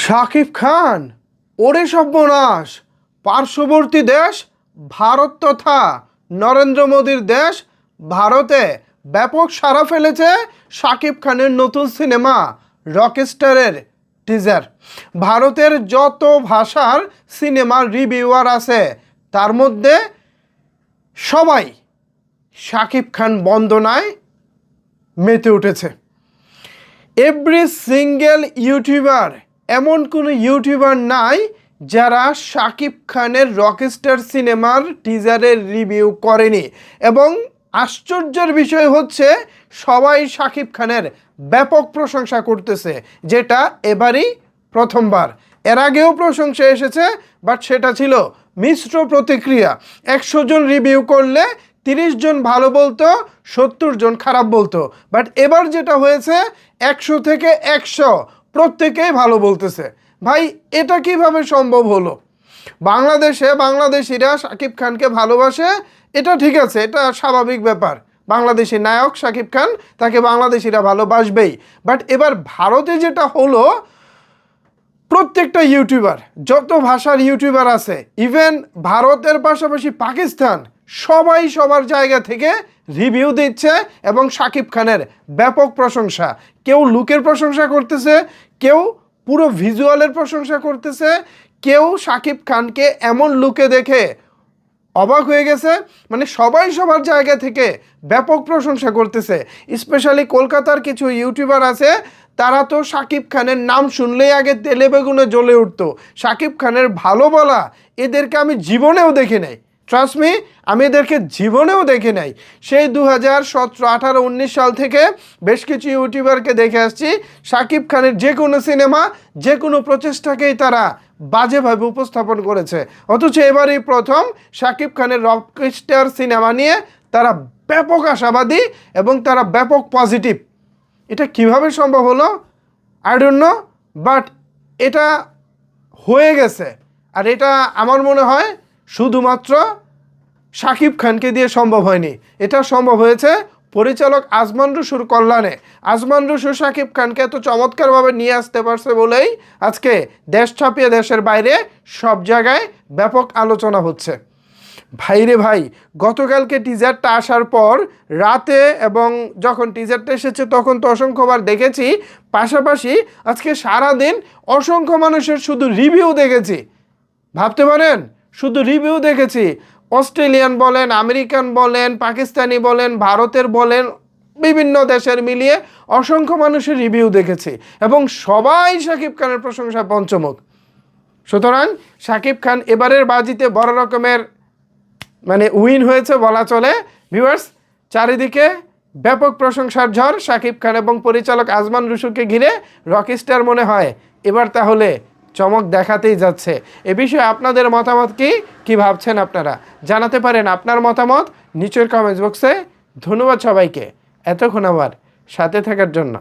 শাকিব খান ওরে সর্বনাশ। পার্শ্ববর্তী দেশ ভারত তথা নরেন্দ্র মোদীর দেশ ভারতে ব্যাপক সাড়া ফেলেছে শাকিব খানের নতুন সিনেমা রকস্টারের টিজার। ভারতের যত ভাষার সিনেমার রিভিউয়ার আছে তার মধ্যে সবাই শাকিব খান বন্দনায় মেতে উঠেছে। এভরি সিঙ্গেল ইউটিউবার, এমন কোনো ইউটিউবার নাই যারা শাকিব খানের রকস্টার সিনেমার টিজারের রিভিউ করেনি। এবং আশ্চর্যের বিষয় হচ্ছে সবাই শাকিব খানের ব্যাপক প্রশংসা করতেছে, যেটা এবারই প্রথমবার। এর আগেও প্রশংসা এসেছে, বাট সেটা ছিল মিশ্র প্রতিক্রিয়া। 100 জন রিভিউ করলে 30 জন ভালো বলতো, 70 জন খারাপ বলতো। বাট এবার যেটা হয়েছে 100 থেকে 100 প্রত্যেকেই ভালো বলতেছে। ভাই, এটা কিভাবে সম্ভব হলো? বাংলাদেশিরা শাকিব খানকে ভালোবাসে, এটা ঠিক আছে, এটা স্বাভাবিক ব্যাপার। বাংলাদেশি নায়ক শাকিব খান, তাকে বাংলাদেশিরা ভালোবাসবেই। বাট এবার ভারতে যেটা হলো, প্রত্যেকটা ইউটিউবার, যত ভাষার ইউটিউবার আছে, ইভেন ভারতের পাশাপাশি পাকিস্তান, সবাই সবার জায়গা থেকে রিভিউ দিচ্ছে এবং শাকিব খানের ব্যাপক প্রশংসা। কেউ লুকের প্রশংসা করতেছে, কেউ পুরো ভিজুয়ালের প্রশংসা করতেছে, কেউ শাকিব খানকে এমন লুকে দেখে অবাক হয়ে গেছে। মানে সবাই সবার জায়গা থেকে ব্যাপক প্রশংসা করতেছে। স্পেশালি কলকাতার কিছু ইউটিউবার আছে, তারা তো শাকিব খানের নাম শুনলেই আগে তেলে বেগুনে জ্বলে উঠতো। শাকিব খানের ভালো বলা এদেরকে আমি জীবনেও দেখি নাই। ট্রাস্ট মি, আমি এদেরকে জীবনেও দেখি নাই। সেই 2017, 18, 19 সাল থেকে বেশ কিছু ইউটিউবারকে দেখে আসছি, শাকিব খানের যে কোনো সিনেমা, যে কোনো প্রচেষ্টাকেই তারা বাজেভাবে উপস্থাপন করেছে। অথচ এবারই প্রথম শাকিব খানের রকস্টার সিনেমা নিয়ে তারা ব্যাপক আশাবাদী এবং তারা ব্যাপক পজিটিভ। এটা কিভাবে সম্ভব হলো আই ডোন্ট নো, বাট এটা হয়ে গেছে। আর এটা আমার মনে হয় শুধুমাত্র শাকিব খানকে দিয়ে সম্ভব হয়নি, এটা সম্ভব হয়েছে পরিচালক আজমান রুশুর কল্যাণে। আজমান রুশু শাকিব খানকে এত চমৎকারভাবে নিয়ে আসতে পারছে বলেই আজকে দেশ ছাপিয়ে দেশের বাইরে সব জায়গায় ব্যাপক আলোচনা হচ্ছে। ভাইরে ভাই, গতকালকে টিজারটা আসার পর রাতে এবং যখন টিজারটা এসেছে তখন তো অসংখ্যবার দেখেছি, পাশাপাশি আজকে সারাদিন অসংখ্য মানুষের শুধু রিভিউ দেখেছি। ভাবতে পারেন, শুধু রিভিউ দেখেছি। অস্ট্রেলিয়ান বলেন, আমেরিকান বলেন, পাকিস্তানি বলেন, ভারতের বলেন, বিভিন্ন দেশের মিলিয়ে অসংখ্য মানুষের রিভিউ দেখেছি এবং সবাই শাকিব খানের প্রশংসা পঞ্চমুখ। সুতরাং শাকিব খান এবারের বাজিতে বড় রকমের উইন হয়েছে বলা চলে। ভিউয়ার্স, চারিদিকে ব্যাপক প্রশংসার ঝড় শাকিব খান এবং পরিচালক আজমান রুশুকে ঘিরে। রকস্টার মনে হয় এবার তাহলে চমক দেখাতেই যাচ্ছে। এ বিষয়ে আপনাদের মতামত কি ভাবছেন আপনারা জানাতে পারেন আপনার মতামত নিচের কমেন্টস বক্সে। ধন্যবাদ সবাইকে এতক্ষণ আমার সাথে থাকার জন্য।